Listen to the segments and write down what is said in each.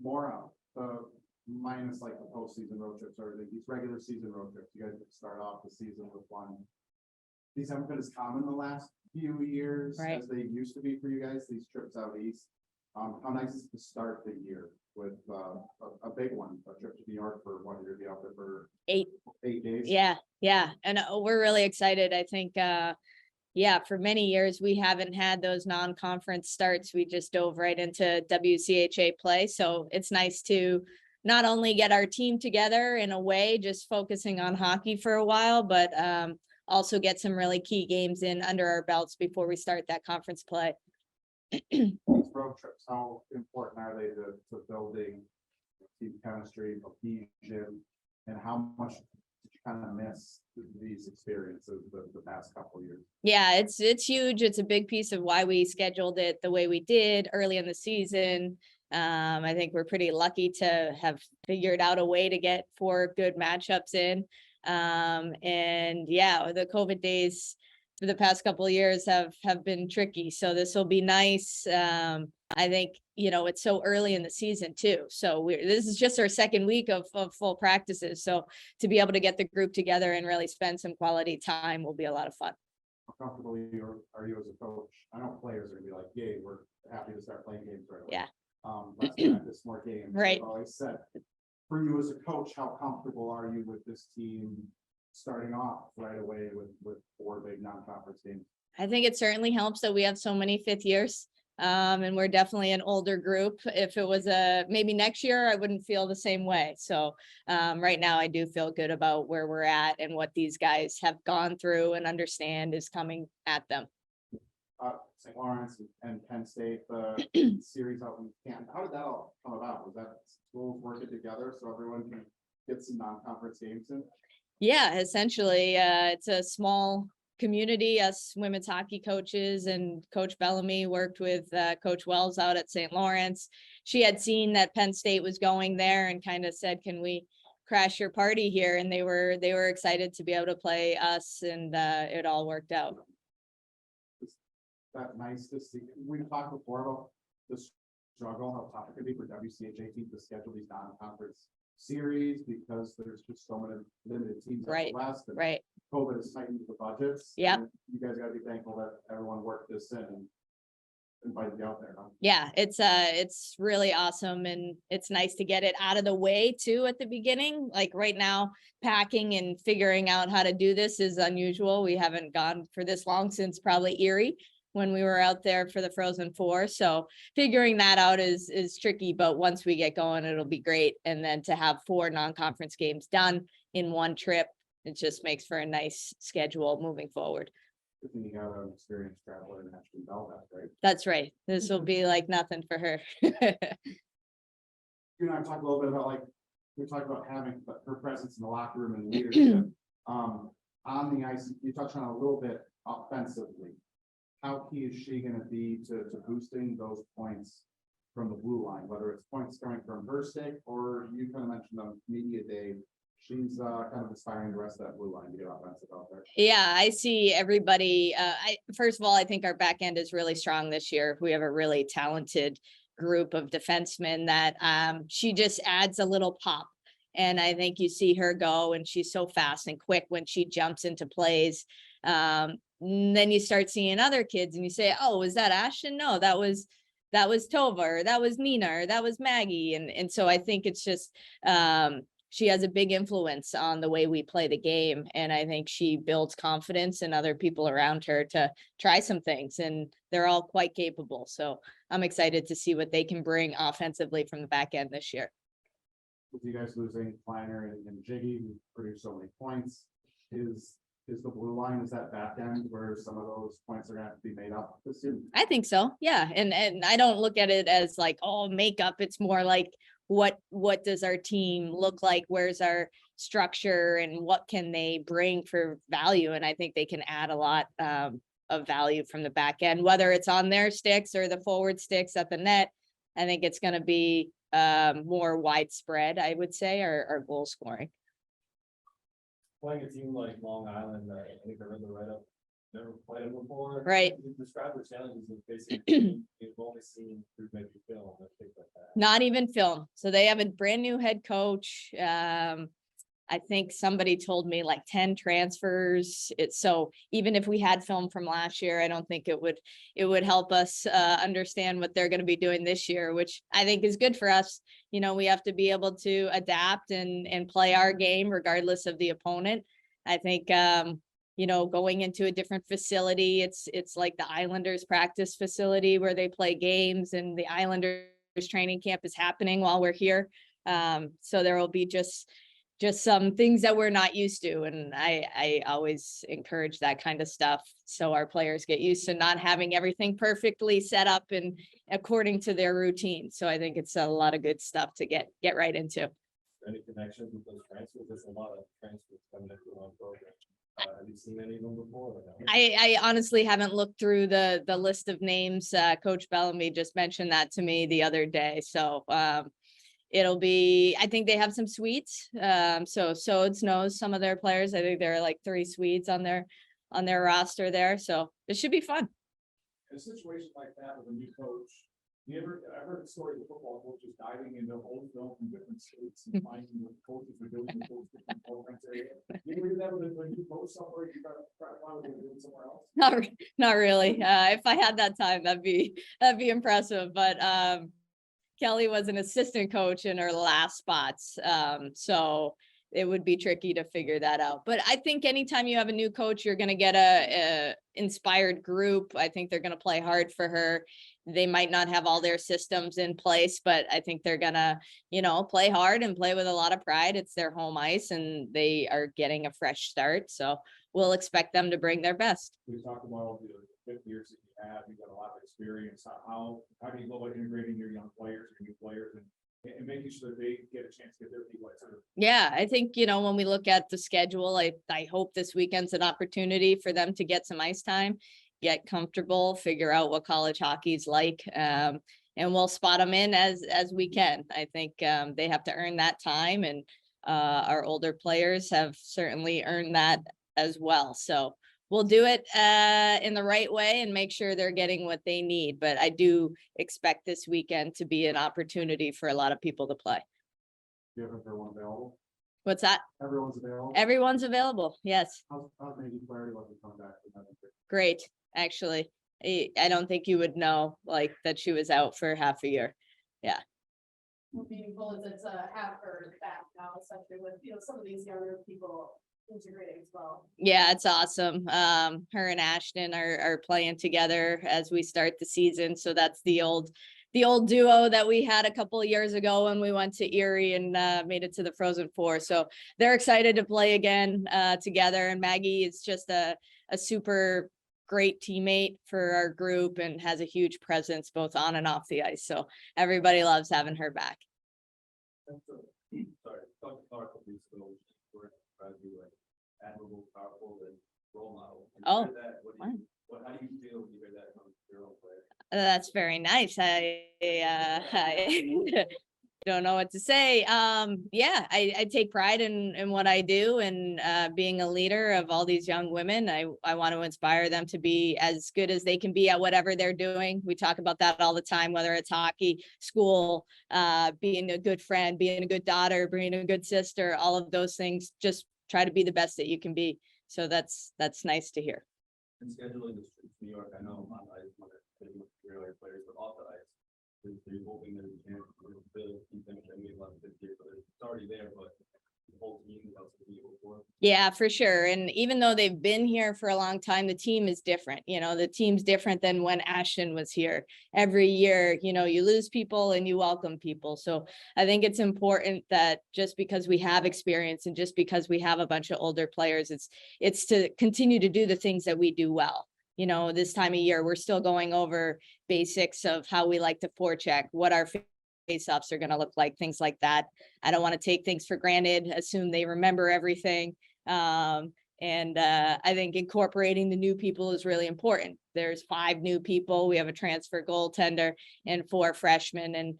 more minus like the postseason road trips or these regular season road trips. You guys could start off the season with one. These haven't been as common the last few years Right. as they used to be for you guys, these trips out east. How nice is it to start the year with a big one, a trip to New York for what, you're gonna be out there for 8. 8 days? Yeah. And we're really excited. I think, yeah, for many years, we haven't had those non-conference starts. We just dove right into WCHA play. So it's nice to not only get our team together in a way, just focusing on hockey for a while, but also get some really key games in under our belts before we start that conference play. These road trips, how important are they to building team chemistry, cohesion, and how much did you kind of miss these experiences the past couple of years? Yeah, it's huge. It's a big piece of why we scheduled it the way we did early in the season. I think we're pretty lucky to have figured out a way to get 4 good matchups in. And yeah, the COVID days for the past couple of years have been tricky. So this will be nice. I think, it's so early in the season too. So this is just our second week of full practices. So to be able to get the group together and really spend some quality time will be a lot of fun. How comfortable are you as a coach? I know players are gonna be like, yay, we're happy to start playing games right away. Yeah. Let's practice more games. Right. I've always said, for you as a coach, how comfortable are you with this team starting off right away with 4 big non-conference games? I think it certainly helps that we have so many 5th years. And we're definitely an older group. If it was maybe next year, I wouldn't feel the same way. So right now I do feel good about where we're at and what these guys have gone through and understand is coming at them. St. Lawrence and Penn State, the series out in Canton, how did that all come about? Was that schools working together so everyone can get some non-conference games in? Yeah, essentially, it's a small community. Us women's hockey coaches and Coach Bellamy worked with Coach Wells out at St. Lawrence. She had seen that Penn State was going there and kind of said, "Can we crash your party here?" And they were excited to be able to play us, and it all worked out. That nice to see. We talked before about the struggle, how tough it could be for WCHA teams to schedule these non-conference series because there's just so many limited teams out west. And Right. COVID has tightened the budgets. Yep. And you guys gotta be thankful that everyone worked this in and invited you out there, huh? Yeah, it's really awesome, and it's nice to get it out of the way too at the beginning. Like right now, packing and figuring out how to do this is unusual. We haven't gone for this long since probably Erie, when we were out there for the Frozen Four. So figuring that out is tricky, but once we get going, it'll be great. And then to have 4 non-conference games done in one trip, it just makes for a nice schedule moving forward. Good thing you got an experienced traveler in Ashton Bell, that's great. That's right. This will be like nothing for her. You and I talked a little bit about, like, we talked about having her presence in the locker room and leadership. On the ice, you touched on it a little bit offensively. How key is she going to be to boosting those points from the blue line, whether it's points coming from her stick or you kind of mentioned on media day, she's kind of inspiring the rest of that blue line to get offensive out there. Yeah, I see everybody. First of all, I think our back end is really strong this year. We have a really talented group of defensemen that she just adds a little pop. And I think you see her go, and she's so fast and quick when she jumps into plays. Then you start seeing other kids and you say, "Oh, was that Ashton? No, that was Tova, or that was Nina, or that was Maggie." And so I think it's just she has a big influence on the way we play the game. And I think she builds confidence in other people around her to try some things, and they're all quite capable. So I'm excited to see what they can bring offensively from the back end this year. With you guys losing Kleiner and Jiggy, who produced so many points, is the blue line, is that back end where some of those points are gonna have to be made up this year? I think so. Yeah. And I don't look at it as like, oh, makeup. It's more like, what does our team look like? Where's our structure, and what can they bring for value? And I think they can add a lot of value from the back end, whether it's on their sticks or the forward sticks at the net. I think it's going to be more widespread, I would say, our goal scoring. Playing a team like Long Island, I think they're in the right up never played them before. Right. You describe the challenges of basically you've only seen through maybe film and things like that. Not even film. So they have a brand new head coach. I think somebody told me like 10 transfers. It's so even if we had film from last year, I don't think it would help us understand what they're going to be doing this year, which I think is good for us. You know, we have to be able to adapt and play our game regardless of the opponent. I think you know, going into a different facility, it's like the Islanders practice facility where they play games, and the Islanders training camp is happening while we're here. So there will be just some things that we're not used to. And I always encourage that kind of stuff. So our players get used to not having everything perfectly set up and according to their routine. So I think it's a lot of good stuff to get right into. Any connections with those transfers? There's a lot of transfers coming into one program. Have you seen any of them before? Or no? I honestly haven't looked through the list of names. Coach Bellamy just mentioned that to me the other day. So it'll be, I think they have some Swedes. So Sods knows some of their players. I think there are like 3 Swedes on their roster there. So it should be fun. In a situation like that with a new coach, you ever, I've heard the story of football coaches diving into old film from different states and finding what coaches are doing in those different programs area. You ever do that with a new coach somewhere, you try to find what they're doing somewhere else? Not really. If I had that time, that'd be impressive. But Kelly was an assistant coach in her last spots. So it would be tricky to figure that out. But I think anytime you have a new coach, you're going to get a inspired group. I think they're going to play hard for her. They might not have all their systems in place, but I think they're gonna, you know, play hard and play with a lot of pride. It's their home ice and they are getting a fresh start. So we'll expect them to bring their best. We talked about the 50 years that you have, you've got a lot of experience. How do you go about integrating your young players, your new players, and making sure that they get a chance to get their feet wet too? Yeah, I think, you know, when we look at the schedule, I hope this weekend's an opportunity for them to get some ice time, get comfortable, figure out what college hockey's like. And we'll spot them in as we can. I think they have to earn that time, and our older players have certainly earned that as well. So we'll do it in the right way and make sure they're getting what they need. But I do expect this weekend to be an opportunity for a lot of people to play. Do you have everyone available? What's that? Everyone's available? Everyone's available. Yes. How's maybe Clary wasn't coming back from that? Great. Actually, I don't think you would know like that she was out for half a year. Meaningful as it's half her back now, especially with, you know, some of these younger people integrating as well. Yeah, it's awesome. Her and Ashton are playing together as we start the season. So that's the old duo that we had a couple of years ago when we went to Erie and made it to the Frozen Four. So they're excited to play again together. And Maggie is just a super great teammate for our group and has a huge presence both on and off the ice. So everybody loves having her back. Sorry, talked to Clark a couple weeks ago, we're trying to be like admirable, powerful, and role model. When you Oh, hear that, how do you feel when you hear that from your own player? That's very nice. I don't know what to say. Yeah, I take pride in what I do, and being a leader of all these young women. I want to inspire them to be as good as they can be at whatever they're doing. We talk about that all the time, whether it's hockey, school, being a good friend, being a good daughter, being a good sister, all of those things. Just try to be the best that you can be. So that's nice to hear. And scheduling the streets, New York, I know on ice, when they're really players, but off the ice, they're hoping that we can build, keep them, and we love this year, so it's already there, but the whole team is also be able for. Yeah, for sure. And even though they've been here for a long time, the team is different. You know, the team's different than when Ashton was here. Every year, you know, you lose people and you welcome people. So I think it's important that just because we have experience and just because we have a bunch of older players, it's to continue to do the things that we do well. You know, this time of year, we're still going over basics of how we like to forecheck, what our face-offs are going to look like, things like that. I don't want to take things for granted, assume they remember everything. I think incorporating the new people is really important. There's 5 new people. We have a transfer goaltender and 4 freshmen. And,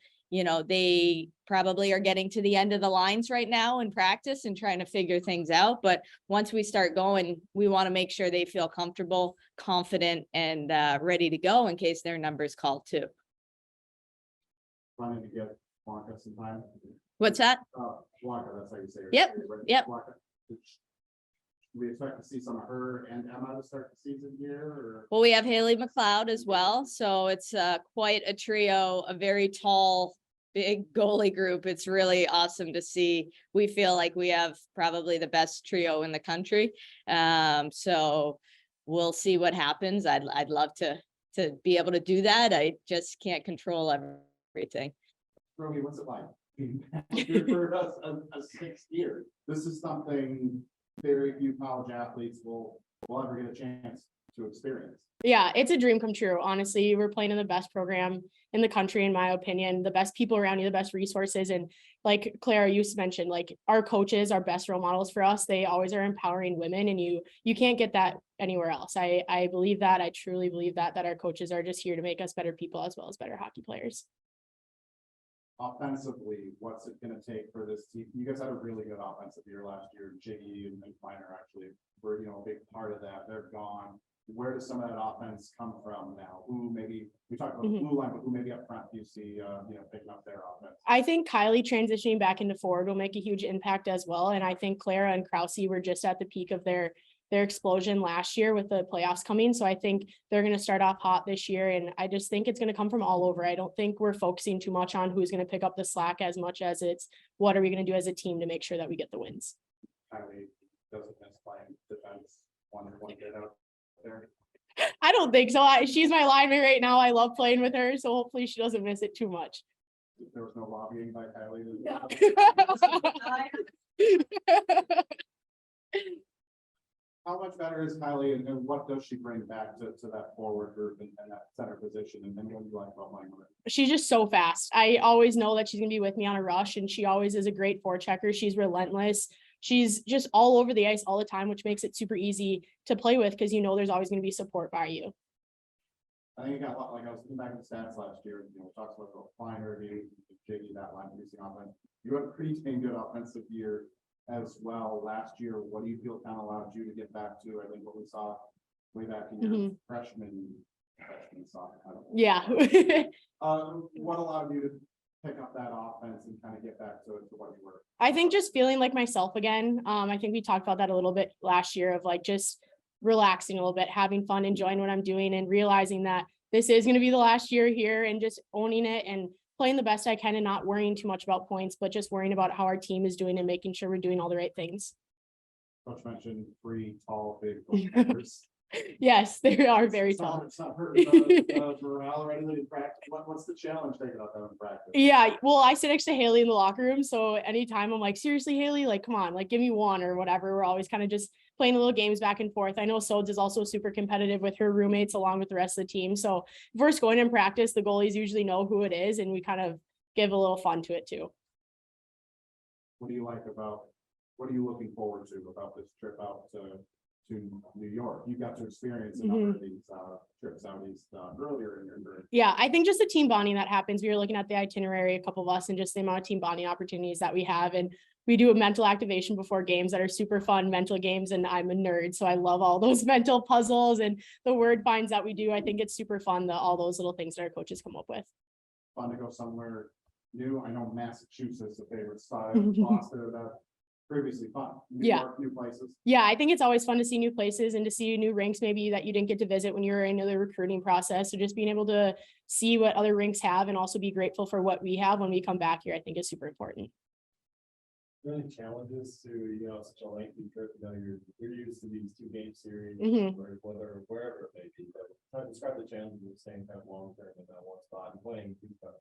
they probably are getting to the end of the lines right now in practice and trying to figure things out. But once we start going, we want to make sure they feel comfortable, confident, and ready to go in case their number's called too. Planning to get Blanca some time. What's that? Blanca, that's how you say her Yep, name, right? yep. Blanca. We expect to see some of her and Emma to start the season here, or? Well, we have Haley McLeod as well, so it's quite a trio, a very tall, big goalie group. It's really awesome to see. We feel like we have probably the best trio in the country. So we'll see what happens. I'd love to be able to do that. I just can't control everything. Romy, what's it like? Here for a sixth year. This is something very few college athletes will ever get a chance to experience. Yeah, it's a dream come true. Honestly, we're playing in the best program in the country, in my opinion, the best people around you, the best resources. And like Clara, you mentioned, like our coaches are best role models for us. They always are empowering women, and you can't get that anywhere else. I believe that. I truly believe that our coaches are just here to make us better people as well as better hockey players. Offensively, what's it gonna take for this team? You guys had a really good offensive year last year. Jiggy and Kleiner actually were, a big part of that. They're gone. Where does some of that offense come from now? Who maybe, we talked about the blue line, but who maybe up front do you see, picking up their offense? I think Kylie transitioning back into forward will make a huge impact as well. And I think Clara and Krause were just at the peak of their explosion last year with the playoffs coming. So I think they're going to start off hot this year. And I just think it's going to come from all over. I don't think we're focusing too much on who's going to pick up the slack as much as it's what are we going to do as a team to make sure that we get the wins. Kylie doesn't miss playing defense one bit out there. I don't think so. She's my lineman right now. I love playing with her. So hopefully she doesn't miss it too much. There was no lobbying by Kylie. How much better is Kylie, and what does she bring back to that forward group and that center position? And then what do you like about playing with her? She's just so fast. I always know that she's gonna be with me on a rush, and she always is a great forechecker. She's relentless. She's just all over the ice all the time, which makes it super easy to play with because there's always gonna be support by you. I think it got a lot, like I was looking back at the stats last year, talks about the Kleiner, Jiggy, that line producing offense. You had a pretty dang good offensive year as well last year. What do you feel kind of allowed you to get back to? I think what we saw way back in your freshman soccer. Yeah. What allowed you to pick up that offense and kind of get back to what you were? I think just feeling like myself again. I think we talked about that a little bit last year of like just relaxing a little bit, having fun, enjoying what I'm doing, and realizing that this is going to be the last year here and just owning it and playing the best I can and not worrying too much about points, but just worrying about how our team is doing and making sure we're doing all the right things. Coach mentioned 3 tall, big goaltenders. Yes, they are very tall. It's not hurting the morale or anything in practice. What's the challenge taking out that in practice? Yeah, well, I sit next to Haley in the locker room, so anytime I'm like, seriously, Haley, like, come on, like, give me one or whatever. We're always kind of just playing little games back and forth. I know Sods is also super competitive with her roommates along with the rest of the team. So if we're going in practice, the goalies usually know who it is, and we kind of give a little fun to it too. What do you like about, what are you looking forward to about this trip out to New York? You got to experience a number of these trips out east earlier in your career. Yeah, I think just the team bonding that happens. We were looking at the itinerary, a couple of us, and just the amount of team bonding opportunities that we have. And we do a mental activation before games that are super fun mental games. And I'm a nerd, so I love all those mental puzzles and the word finds that we do. I think it's super fun, all those little things that our coaches come up with. Fun to go somewhere new. I know Massachusetts, a favorite spot. Boston, previously fun. New York, new places. Yeah, I think it's always fun to see new places and to see new rinks maybe that you didn't get to visit when you were in the recruiting process. So just being able to see what other rinks have and also be grateful for what we have when we come back here, I think is super important. Really challenges to, such a lengthy trip. You're used to these 2-game series, whether wherever it may be, but try to describe the challenges of staying kind of long term in that one spot and playing 2 times.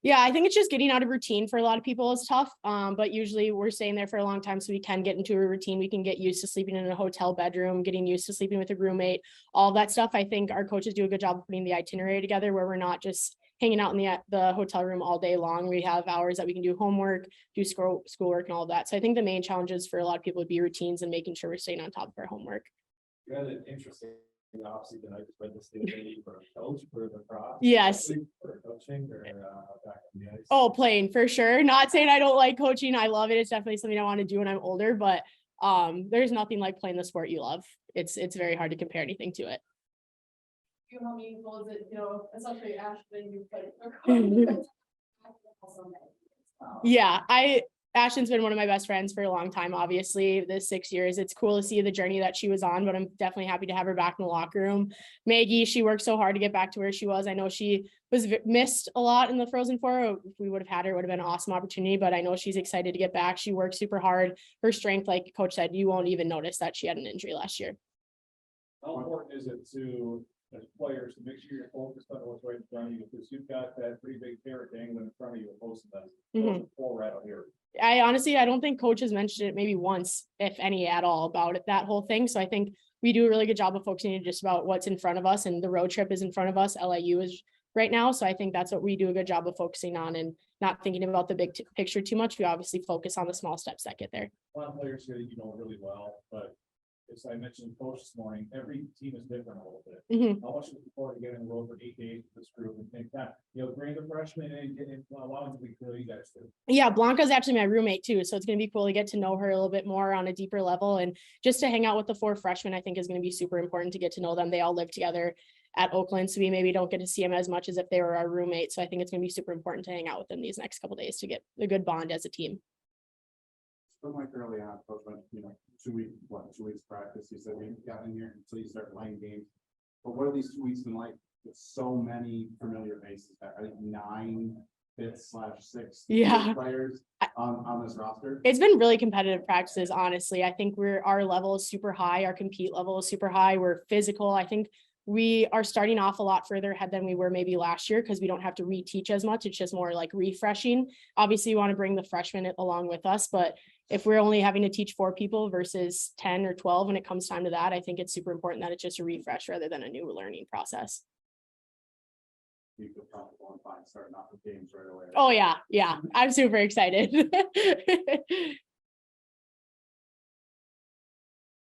Yeah, I think it's just getting out of routine for a lot of people is tough. But usually we're staying there for a long time, so we can get into a routine. We can get used to sleeping in a hotel bedroom, getting used to sleeping with a roommate, all that stuff. I think our coaches do a good job of putting the itinerary together where we're not just hanging out in the hotel room all day long. We have hours that we can do homework, do schoolwork and all of that. So I think the main challenges for a lot of people would be routines and making sure we're staying on top of our homework. You had an interesting Obviously, then I just read this the other day for a coach for the cross. Yes. For coaching or back on the ice. Oh, playing for sure. Not saying I don't like coaching. I love it. It's definitely something I want to do when I'm older, but there's nothing like playing the sport you love. It's very hard to compare anything to it. You know, how meaningful is it, you know, especially Ashton, you played. Yeah, Ashton's been one of my best friends for a long time, obviously, this 6 years. It's cool to see the journey that she was on, but I'm definitely happy to have her back in the locker room. Maggie, she worked so hard to get back to where she was. I know she was missed a lot in the Frozen Four. If we would have had her, it would have been an awesome opportunity, but I know she's excited to get back. She worked super hard. Her strength, like Coach said, you won't even notice that she had an injury last year. How important is it to, as players, to make sure you're focused on what's right in front of you, because you've got that pretty big carrot dangling in front of you, opposed to that. Four right out here. I honestly, I don't think coaches mentioned it maybe once, if any at all, about it, that whole thing. So I think we do a really good job of focusing just about what's in front of us, and the road trip is in front of us. LIU is right now. So I think that's what we do a good job of focusing on, and not thinking about the big picture too much. We obviously focus on the small steps that get there. A lot of players here that you know really well, but as I mentioned, coach this morning, every team is different a little bit. Mhm. How much looking forward to getting on the road for 8 days with this group and think that, you know, bring the freshmen and getting a lot of week you guys do. Yeah, Blanca's actually my roommate too, so it's gonna be cool to get to know her a little bit more on a deeper level, and just to hang out with the 4 freshmen, I think is gonna be super important to get to know them. They all live together at Oakland, so we maybe don't get to see them as much as if they were our roommates. So I think it's gonna be super important to hang out with them these next couple days to get a good bond as a team. But like early on, coach went, you know, 2 weeks practice, you said we got in here until you start playing games. But what are these 2 weeks been like with so many familiar faces, I think 9 5/6 Yeah. players on this roster? It's been really competitive practices, honestly. I think our level is super high, our compete level is super high, we're physical. I think we are starting off a lot further ahead than we were maybe last year, because we don't have to reteach as much. It's just more like refreshing. Obviously, you want to bring the freshmen along with us, but if we're only having to teach 4 people versus 10 or 12 when it comes time to that, I think it's super important that it's just a refresh rather than a new learning process. You feel comfortable and fine starting off with games right away. Oh yeah, I'm super excited.